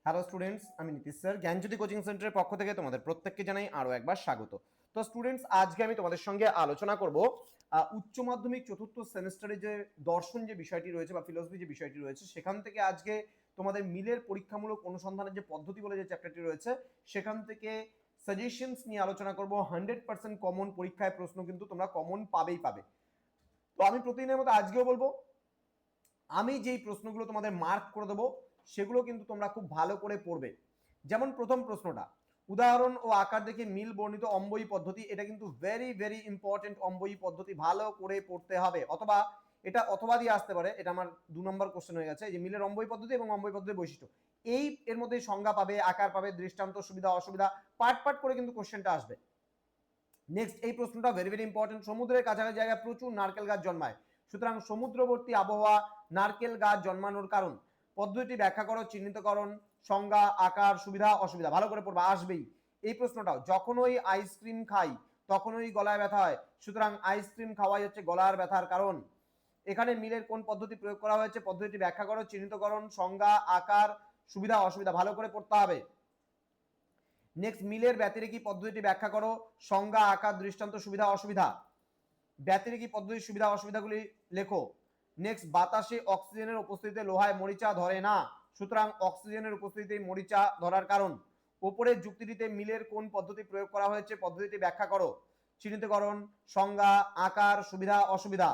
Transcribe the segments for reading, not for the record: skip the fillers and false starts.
Hello students, আমি Nitish sir জ্ঞানজ্যোতি coaching সেন্টারের পক্ষ থেকে তোমাদের প্রত্যেককে জানাই আরো একবার স্বাগত। তো স্টুডেন্টস, আজকে আমি তোমাদের সঙ্গে আলোচনা করব উচ্চ মাধ্যমিক চতুর্থ সেমিস্টারে যে দর্শন যে বিষয়টি রয়েছে বা ফিলোসফি যে বিষয়টি রয়েছে, সেখান থেকে আজকে তোমাদের মিলের পরীক্ষামূলক অনুসন্ধানের যে পদ্ধতি বলে যে চ্যাপ্টারটি রয়েছে, সেখান থেকে সাজেশনস নিয়ে আলোচনা করব। 100% কমন পরীক্ষায় প্রশ্ন কিন্তু তোমরা কমন পাবেই পাবে। তো আমি প্রতিদিনের মতো আজকেও বলবো, আমি যেই প্রশ্নগুলো তোমাদের মার্ক করে দেবো সেগুলো কিন্তু তোমরা খুব ভালো করে পড়বে। যেমন প্রথম প্রশ্নটা, উদাহরণ ও আকার দেখে মিল বর্ণিত অম্বয়ী পদ্ধতি, এটা কিন্তু ভেরি ভেরি ইম্পর্টেন্ট। অম্বয়ী পদ্ধতি ভালো করে পড়তে হবে, অথবা এটা অথবা দিয়ে আসতে পারে। এটা আমার 2 নম্বর কোশ্চেন হয়ে গেছে, যে মিলের অম্বয়ী পদ্ধতি এবং অম্বয়ী পদ্ধতির বৈশিষ্ট্য, এই এর মধ্যে সংজ্ঞা পাবে, আকার পাবে, দৃষ্টান্ত, সুবিধা অসুবিধা, পার্ট পার্ট করে কিন্তু কোশ্চেনটা আসবে। নেক্সট এই প্রশ্নটা ভেরি ভেরি ইম্পর্টেন্ট। সমুদ্রের কাছাকাছি জায়গায় প্রচুর নারকেল গাছ জন্মায়, সুতরাং সমুদ্রবর্তী আবহাওয়া নারকেল গাছ জন্মানোর কারণ। পদ্ধতিটি ব্যাখ্যা করো, চিহ্নিতকরণ, সংজ্ঞা, আকার, সুবিধা অসুবিধা, ভালো করে পড়বা, আসবেই। এই প্রশ্নটাও, যখন ওই আইসক্রিম খাই তখন ওই গলায় ব্যথা হয়, সুতরাং আইসক্রিম খাওয়াই হচ্ছে গলার ব্যথার কারণ। এখানে মিলের কোন পদ্ধতি প্রয়োগ করা হয়েছে, পদ্ধতিটি ব্যাখ্যা করো, চিহ্নিতকরণ, সংজ্ঞা, আকার, সুবিধা অসুবিধা, ভালো করে পড়তে হবে। নেক্সট, মিলের ব্যতিরেকি পদ্ধতিটি ব্যাখ্যা করো, সংজ্ঞা, আকার, দৃষ্টান্ত, সুবিধা অসুবিধা। ব্যতিরেকি পদ্ধতির সুবিধা অসুবিধাগুলি লেখো। নেক্সট, বাতাসে অক্সিজেনের উপস্থিতিতে লোহায় মরিচা ধরে না, সুতরাং অক্সিজেনের উপস্থিতিতে মরিচা ধরার কারণ। উপরের যুক্তিটিতে মিলের কোন পদ্ধতি প্রয়োগ করা হয়েছে, পদ্ধতিটি ব্যাখ্যা করো, চিহ্নিতকরণ, সংজ্ঞা, আকার, সুবিধা অসুবিধা।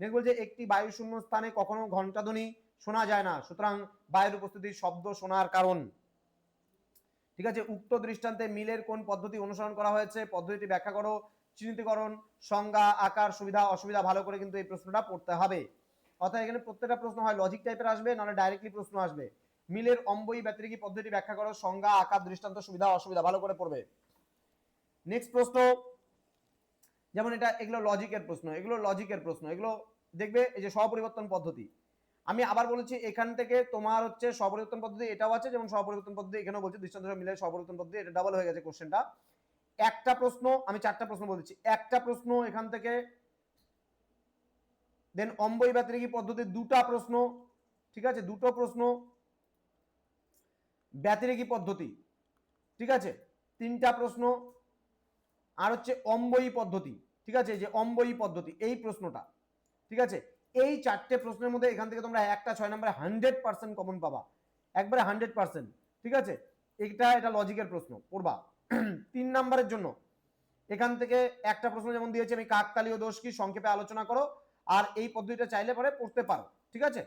নেক্সট বলছে, একটি বায়ুশূন্য স্থানে কখনো ঘণ্টাধ্বনি শোনা যায় না, সুতরাং বায়ুর উপস্থিতির শব্দ শোনার কারণ। ঠিক আছে, উক্ত দৃষ্টান্তে মিলের কোন পদ্ধতি অনুসরণ করা হয়েছে, পদ্ধতিটি ব্যাখ্যা করো, চিহ্নিতকরণ, সংজ্ঞা, আকার, সুবিধা অসুবিধা, ভালো করে কিন্তু এই প্রশ্নটা পড়তে হবে। অর্থাৎ এখানে প্রত্যেকটা প্রশ্ন হয় লজিক টাইপের আসবে, নাহলে ডাইরেক্টলি প্রশ্ন আসবে। মিলের অম্বয়ী ব্যতিরেকি পদ্ধতি ব্যাখ্যা করো, সংজ্ঞা, আকার, দৃষ্টান্ত, সুবিধা অসুবিধা, ভালো করে পড়বে। নেক্সট প্রশ্ন, যেমন এটা, এগুলো লজিকের প্রশ্ন, এগুলো দেখবে। এই যে স্বপরিবর্তন পদ্ধতি, আমি আবার বলেছি, এখান থেকে তোমার হচ্ছে স্বপরিবর্তন পদ্ধতি এটাও আছে, যেমন স্বপরিবর্তন পদ্ধতি এখানেও বলছে, দৃষ্টান্ত মিলের স্বপরিবর্তন পদ্ধতি, এটা ডাবল হয়ে গেছে কোশ্চেনটা। একটা প্রশ্ন, আমি 4টা প্রশ্ন বলছি, একটা প্রশ্ন এখান থেকে, দেন অম্বয়ী ব্যতিরেকি পদ্ধতির 2টা প্রশ্ন, ঠিক আছে, 2টো প্রশ্ন, ব্যতিরেকি পদ্ধতি, ঠিক আছে, 3টা প্রশ্ন, আর হচ্ছে অম্বয়ী পদ্ধতি, ঠিক আছে, যে অম্বয়ী পদ্ধতি এই প্রশ্নটা, ঠিক আছে। এই 4টে প্রশ্নের মধ্যে এখান থেকে তোমরা একটা 6 নম্বরে 100% কমন পাবা, একবারে 100%, ঠিক আছে। এটা লজিকের প্রশ্ন পড়বা। 3 নম্বরের জন্য এখান থেকে একটা প্রশ্ন যেমন দিয়েছে, আমি কাকতালীয় দোষ কি সংক্ষেপে আলোচনা করো, আর এই পদ্ধতিটা চাইলে পরে পড়তে পারো, ঠিক আছে।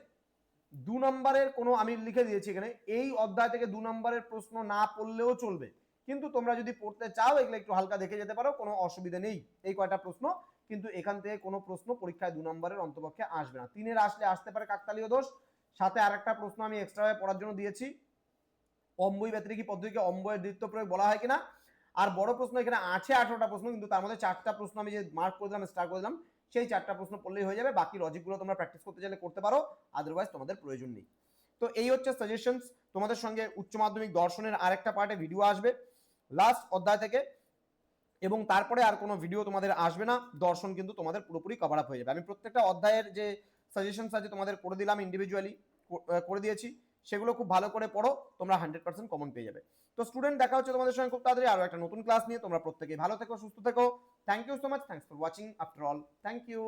2 নম্বরের কোনো, আমি লিখে দিয়েছি এখানে, এই অধ্যায় থেকে 2 নম্বরের প্রশ্ন না পড়লেও চলবে, কিন্তু তোমরা যদি পড়তে চাও এগুলো একটু হালকা দেখে যেতে পারো, কোনো অসুবিধা নেই। এই কয়টা প্রশ্ন, কিন্তু এখান থেকে কোনো প্রশ্ন পরীক্ষায় 2 নম্বরের অন্তপক্ষে আসবে না। 3-এর আসতে পারে কাকতালীয় দোষ, সাথে আরেকটা প্রশ্ন আমি এক্সট্রা পড়ার জন্য দিয়েছি, অম্বয়ী ব্যতিরেকি পদ্ধতিকে অম্বয়ের দ্বিত্ব প্রয়োগ বলা হয় কিনা। আর বড় প্রশ্ন এখানে আছে 18টা প্রশ্ন, কিন্তু তার মধ্যে 4টা প্রশ্ন আমি যে মার্ক করে দিলাম, স্টার করে দিলাম, সেই 4টা প্রশ্ন পড়লেই হয়ে যাবে। বাকি লজিকগুলো তোমরা প্র্যাকটিস করতে চাইলে করতে পারো, আদারওয়াইজ তোমাদের প্রয়োজন নেই। তো এই হচ্ছে সাজেশনস। তোমাদের সঙ্গে উচ্চ মাধ্যমিক দর্শনের আরেকটা পার্টে ভিডিও আসবে লাস্ট অধ্যায় থেকে, এবং তারপরে আর কোনো ভিডিও তোমাদের আসবে না। দর্শন কিন্তু তোমাদের পুরোপুরি কভার আপ হয়ে যাবে। আমি প্রত্যেকটা অধ্যায়ের যে সাজেশনস আছে তোমাদের করে দিলাম, ইন্ডিভিজুয়ালি করে দিয়েছি, সেগুলো খুব ভালো করে পড়ো, তোমরা 100% কমন পেয়ে যাবে। তো স্টুডেন্ট, দেখা হচ্ছে তোমাদের সঙ্গে খুব তাড়াতাড়ি আরো একটা নতুন ক্লাস নিয়ে। তোমরা প্রত্যেকেই ভালো থেকো, সুস্থ থেকো। Thank you so much, thanks for watching after all, thank you.